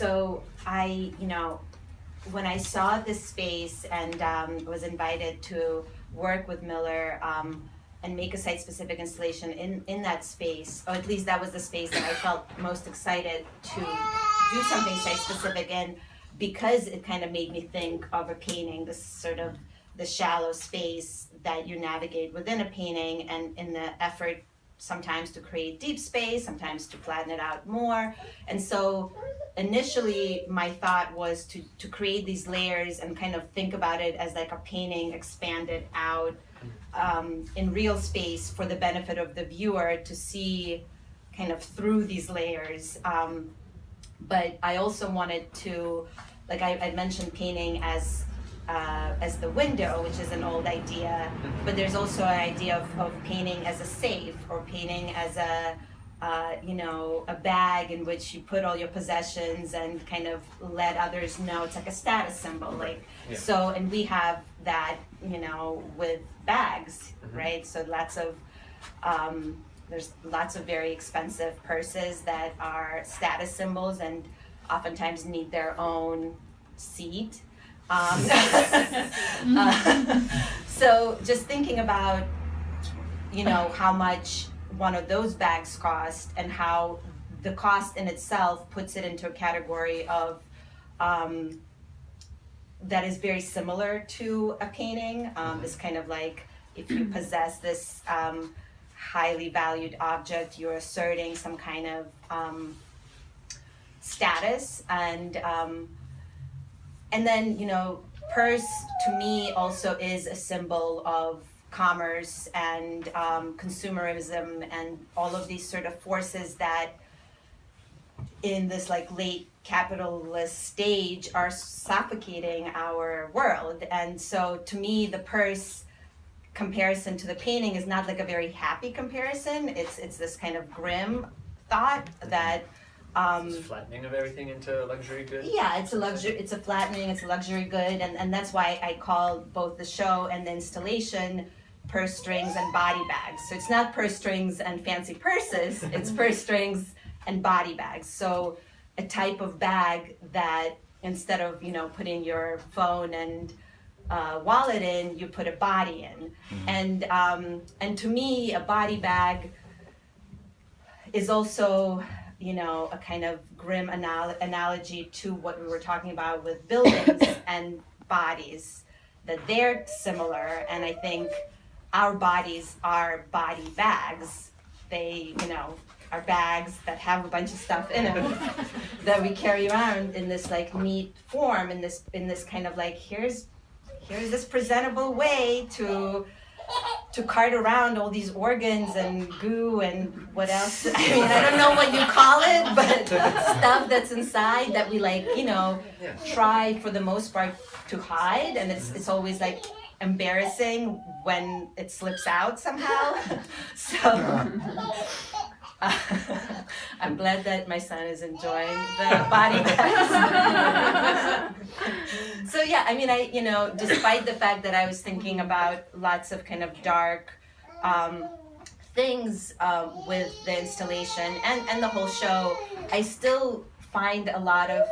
so when I saw this space and was invited to work with Miller and make a site-specific installation in that space, or at least that was the space that I felt most excited to do something site-specific in, because it kind of made me think of a painting, this sort of the shallow space that you navigate within a painting, and in the effort sometimes to create deep space, sometimes to flatten it out more. And so initially my thought was to create these layers and kind of think about it as like a painting expanded out in real space for the benefit of the viewer to see kind of through these layers. But I also wanted to, like I mentioned painting as the window, which is an old idea, but there's also an idea of painting as a safe, or painting as a bag in which you put all your possessions and kind of let others know. It's like a status symbol, like, yeah. So, and we have that, with bags, right? So there's lots of very expensive purses that are status symbols and oftentimes need their own seat. So just thinking about, how much one of those bags cost, and how the cost in itself puts it into a category of that is very similar to a painting. It's kind of like if you possess this highly valued object, you're asserting some kind of status, and then, purse to me also is a symbol of commerce and consumerism and all of these sort of forces that in this like late capitalist stage are suffocating our world. And so to me, the purse comparison to the painting is not like a very happy comparison. It's this kind of grim thought that flattening of everything into luxury goods. Yeah, it's a flattening, it's a luxury good, and that's why I call both the show and the installation purse strings and body bags. So it's not purse strings and fancy purses, it's purse strings and body bags. So a type of bag that instead of, putting your phone and wallet in, you put a body in. And to me, a body bag is also a kind of grim analogy to what we were talking about with buildings and bodies, that they're similar. And I think our bodies are body bags. They, are bags that have a bunch of stuff in them that we carry around in this like neat form, in this kind of like, here's this presentable way to cart around all these organs and goo and what else. I mean, I don't know what you call it, but stuff that's inside that we try for the most part to hide, and it's always like embarrassing when it slips out somehow. So I'm glad that my son is enjoying the body bags. So yeah, I mean, despite the fact that I was thinking about lots of kind of dark things with the installation and the whole show, I still find a lot of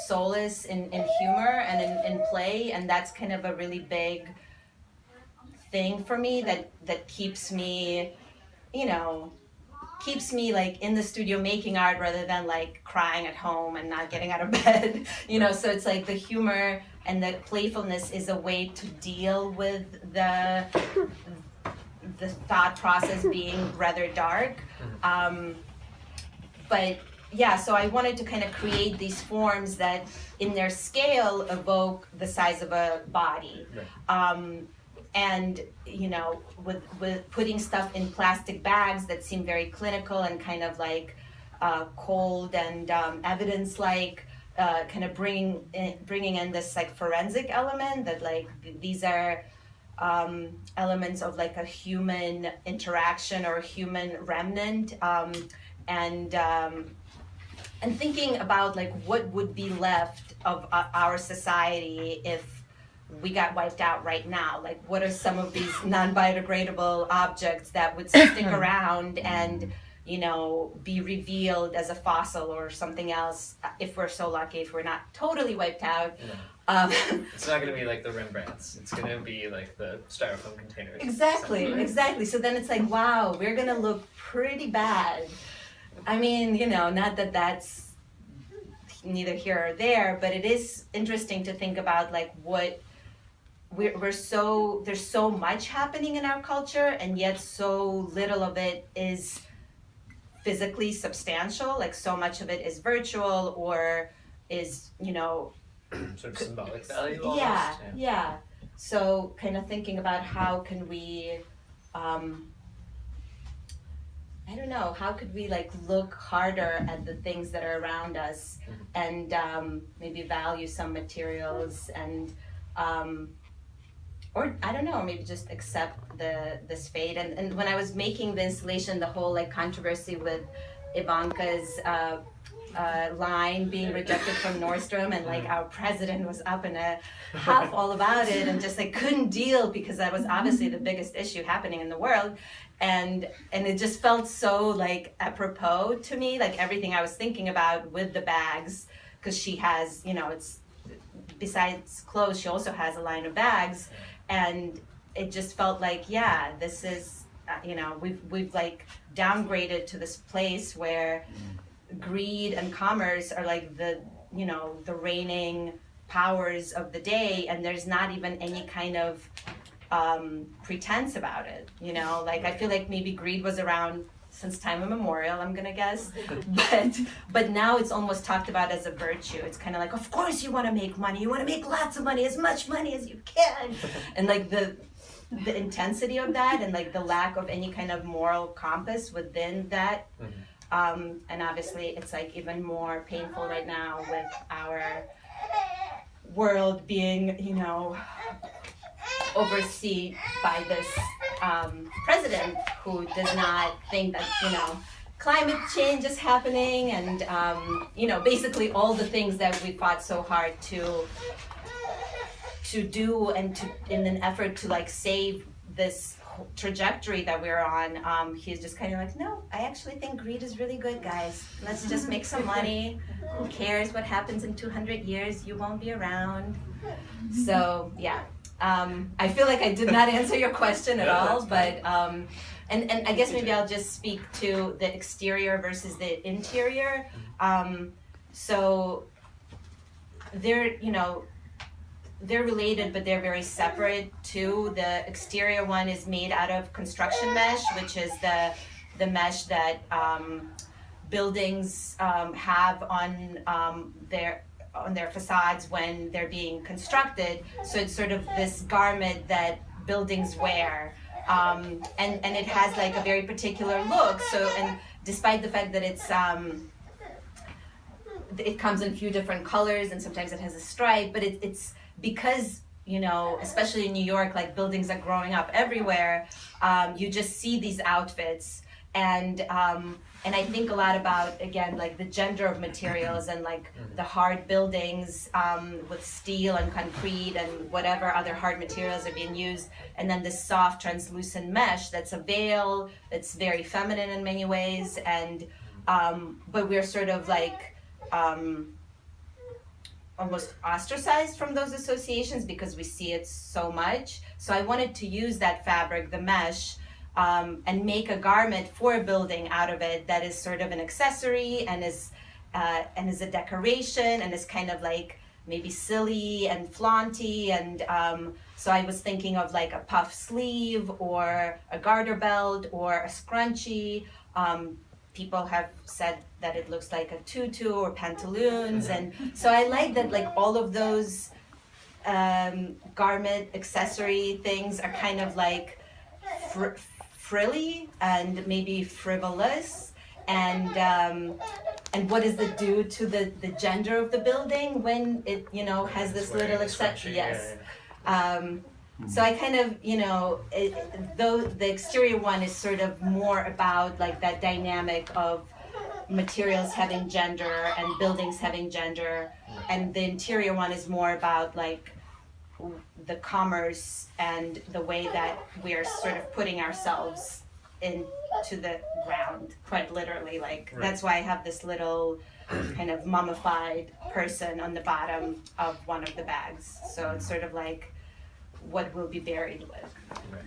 solace in humor and in play, and that's kind of a really big thing for me that keeps me, like in the studio making art rather than like crying at home and not getting out of bed, so it's like the humor and the playfulness is a way to deal with the thought process being rather dark. But yeah, so I wanted to kind of create these forms that in their scale evoke the size of a body. And with putting stuff in plastic bags that seem very clinical and kind of like cold and evidence-like, kind of bringing in this like forensic element that like these are elements of like a human interaction or a human remnant, and thinking about like what would be left of our society if we got wiped out right now. Like, what are some of these non-biodegradable objects that would stick around and, be revealed as a fossil or something else, if we're so lucky, if we're not totally wiped out. It's not going to be like the Rembrandts. It's going to be like the styrofoam containers. Exactly. So then it's like, wow, we're going to look pretty bad. I mean, not that that's neither here or there, but it is interesting to think about like what there's so much happening in our culture, and yet so little of it is physically substantial. Like so much of it is virtual or is sort of symbolic value almost. Yeah. So kind of thinking about how can we I don't know, how could we like look harder at the things that are around us and maybe value some materials and or I don't know, maybe just accept this fate. And when I was making the installation, the whole like controversy with Ivanka's line being rejected from Nordstrom, and like our president was up in a huff all about it and just like couldn't deal because that was obviously the biggest issue happening in the world. And it just felt so like apropos to me, like everything I was thinking about with the bags, because she has, it's besides clothes, she also has a line of bags. And it just felt like, yeah, this is, we've like downgraded to this place where greed and commerce are like the reigning powers of the day, and there's not even any kind of pretense about it. Like I feel like maybe greed was around since time immemorial, I'm gonna guess, but now it's almost talked about as a virtue. It's kind of like, of course you want to make money, you want to make lots of money, as much money as you can, and like the intensity of that, and like the lack of any kind of moral compass within that. And obviously it's like even more painful right now with our world being, overseen by this president who does not think that, climate change is happening, and, basically all the things that we fought so hard to do and in an effort to like save this trajectory that we're on. He's just kind of like, no, I actually think greed is really good, guys. Let's just make some money. Who cares what happens in 200 years? You won't be around. So yeah. I feel like I did not answer your question at all, but and I guess maybe I'll just speak to the exterior versus the interior. So they're related, but they're very separate too. The exterior one is made out of construction mesh, which is the mesh that buildings have on their facades when they're being constructed. So it's sort of this garment that buildings wear, and it has like a very particular look. So, and despite the fact that it comes in a few different colors and sometimes it has a stripe, but it's because especially in New York, like buildings are growing up everywhere. You just see these outfits, and I think a lot about, again, like the gender of materials and like the hard buildings with steel and concrete and whatever other hard materials are being used, and then this soft translucent mesh that's a veil that's very feminine in many ways, and but we're sort of like almost ostracized from those associations because we see it so much. So I wanted to use that fabric, the mesh, and make a garment for a building out of it that is sort of an accessory and is a decoration and is kind of like maybe silly and flaunty. And so I was thinking of like a puff sleeve or a garter belt or a scrunchie. People have said that it looks like a tutu or pantaloons, and so I like that like all of those garment accessory things are kind of like frilly and maybe frivolous, and what does it do to the gender of the building when it has this little accessory? Yes. So I kind of, though the exterior one is sort of more about like that dynamic of materials having gender and buildings having gender, and the interior one is more about like the commerce and the way that we are sort of putting ourselves to the ground, quite literally. Like Right. that's why I have this little kind of mummified person on the bottom of one of the bags. So it's sort of like what we'll be buried with. Right.